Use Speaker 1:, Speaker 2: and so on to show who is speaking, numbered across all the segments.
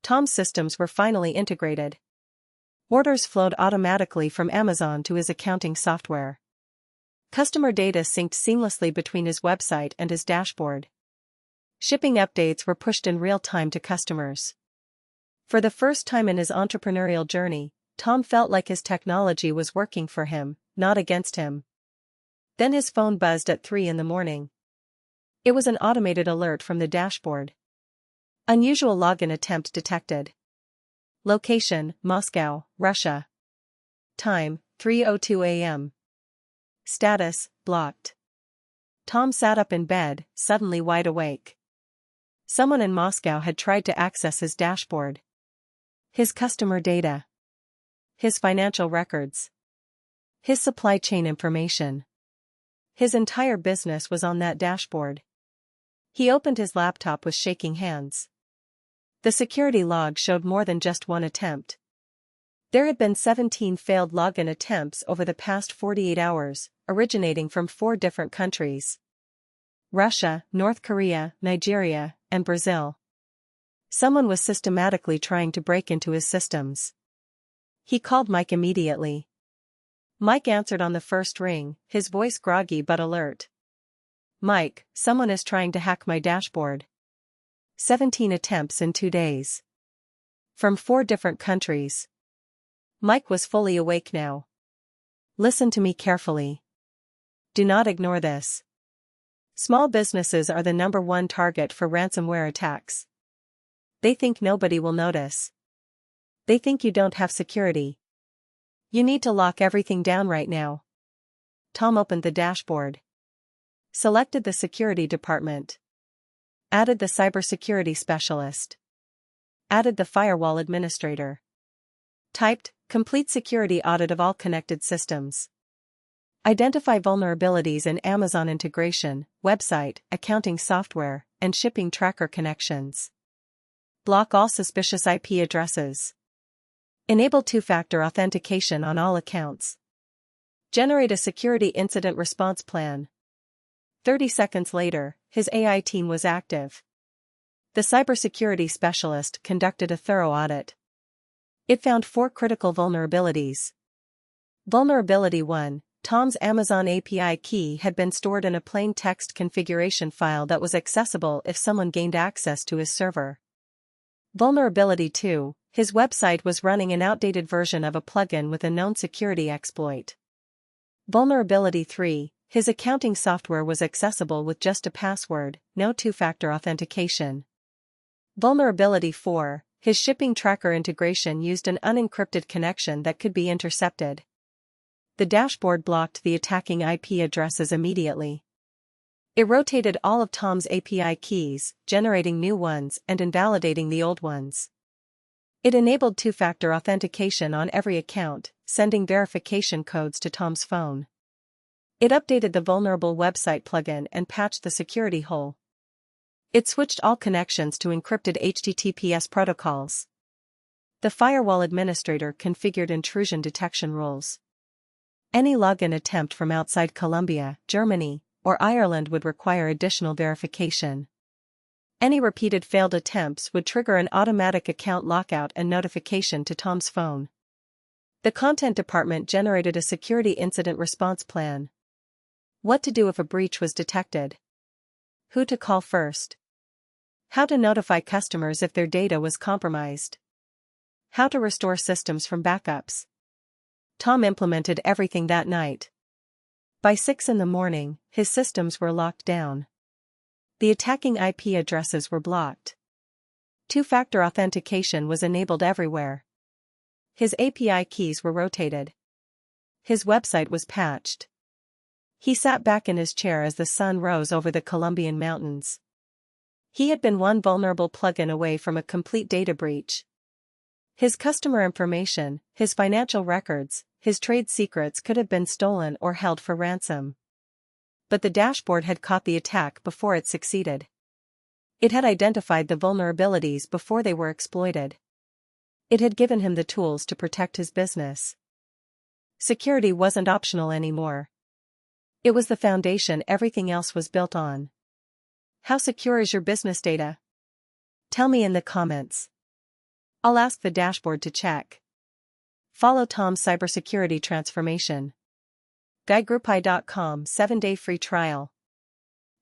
Speaker 1: Tom's systems were finally integrated. Orders flowed automatically from Amazon to his accounting software. Customer data synced seamlessly between his website and his dashboard. Shipping updates were pushed in real time to customers. For the first time in his entrepreneurial journey, Tom felt like his technology was working for him, not against him. Then his phone buzzed at 3 a.m. It was an automated alert from the dashboard. Unusual login attempt detected. Location: Moscow, Russia. Time: 3:02 a.m. Status: blocked. Tom sat up in bed, suddenly wide awake. Someone in Moscow had tried to access his dashboard. His customer data. His financial records. His supply chain information. His entire business was on that dashboard. He opened his laptop with shaking hands. The security log showed more than just one attempt. There had been 17 failed login attempts over the past 48 hours, originating from 4 different countries: Russia, North Korea, Nigeria, and Brazil. Someone was systematically trying to break into his systems. He called Mike immediately. Mike answered on the first ring, his voice groggy but alert. "Mike, someone is trying to hack my dashboard. 17 attempts in 2 days. From 4 different countries." Mike was fully awake now. "Listen to me carefully. Do not ignore this. Small businesses are the #1 target for ransomware attacks. They think nobody will notice. They think you don't have security. You need to lock everything down right now." Tom opened the dashboard. Selected the security department. Added the cybersecurity specialist. Added the firewall administrator. Typed, "Complete security audit of all connected systems. Identify vulnerabilities in Amazon integration, website, accounting software, and shipping tracker connections. Block all suspicious IP addresses. Enable 2-factor authentication on all accounts. Generate a security incident response plan." 30 seconds later, his AI team was active. The cybersecurity specialist conducted a thorough audit. It found 4 critical vulnerabilities. Vulnerability 1: Tom's Amazon API key had been stored in a plain text configuration file that was accessible if someone gained access to his server. Vulnerability 2: his website was running an outdated version of a plugin with a known security exploit. Vulnerability 3: his accounting software was accessible with just a password, no 2-factor authentication. Vulnerability 4: his shipping tracker integration used an unencrypted connection that could be intercepted. The dashboard blocked the attacking IP addresses immediately. It rotated all of Tom's API keys, generating new ones and invalidating the old ones. It enabled 2-factor authentication on every account, sending verification codes to Tom's phone. It updated the vulnerable website plugin and patched the security hole. It switched all connections to encrypted HTTPS protocols. The firewall administrator configured intrusion detection rules. Any login attempt from outside Colombia, Germany, or Ireland would require additional verification. Any repeated failed attempts would trigger an automatic account lockout and notification to Tom's phone. The content department generated a security incident response plan. What to do if a breach was detected. Who to call first. How to notify customers if their data was compromised. How to restore systems from backups. Tom implemented everything that night. By 6 a.m, his systems were locked down. The attacking IP addresses were blocked. 2-factor authentication was enabled everywhere. His API keys were rotated. His website was patched. He sat back in his chair as the sun rose over the Colombian mountains. He had been one vulnerable plugin away from a complete data breach. His customer information, his financial records, his trade secrets could have been stolen or held for ransom. But the dashboard had caught the attack before it succeeded. It had identified the vulnerabilities before they were exploited. It had given him the tools to protect his business. Security wasn't optional anymore. It was the foundation everything else was built on. How secure is your business data? Tell me in the comments. I'll ask the dashboard to check. Follow Tom's cybersecurity transformation. gaigroupai.com 7-day free trial.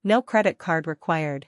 Speaker 1: No credit card required.